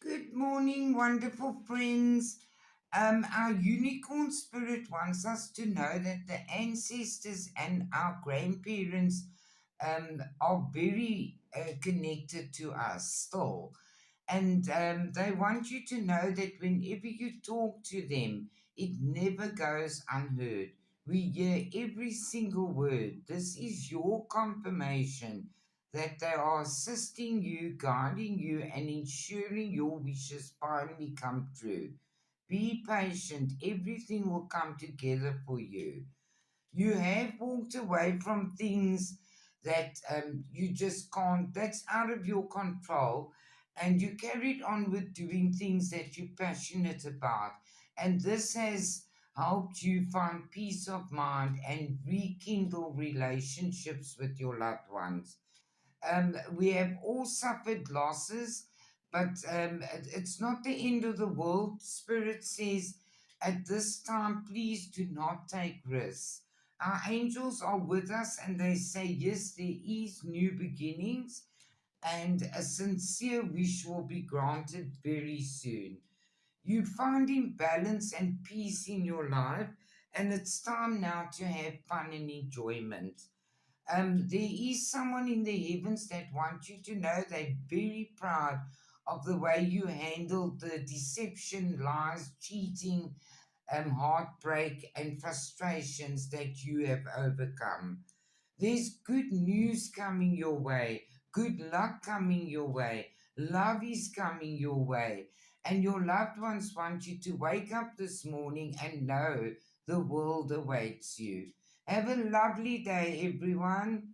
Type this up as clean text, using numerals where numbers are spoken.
Good morning, wonderful friends. Our unicorn spirit wants us to know that the ancestors and our grandparents are very connected to us still. And they want you to know that whenever you talk to them, it never goes unheard. We hear every single word. This is your confirmation that they are assisting you, guiding you, and ensuring your wishes finally come true. Be patient, everything will come together for you. You have walked away from things that you just can't, that's out of your control, and you carried on with doing things that you're passionate about. And this has helped you find peace of mind and rekindle relationships with your loved ones. We have all suffered losses, but it's not the end of the world. Spirit says, at this time, please do not take risks. Our angels are with us and they say, yes, there is new beginnings, and a sincere wish will be granted very soon. You find balance and peace in your life, and it's time now to have fun and enjoyment. There is someone in the heavens that wants you to know they're very proud of the way you handled the deception, lies, cheating, heartbreak, and frustrations that you have overcome. There's good news coming your way, good luck coming your way, love is coming your way, and your loved ones want you to wake up this morning and know the world awaits you. Have a lovely day, everyone.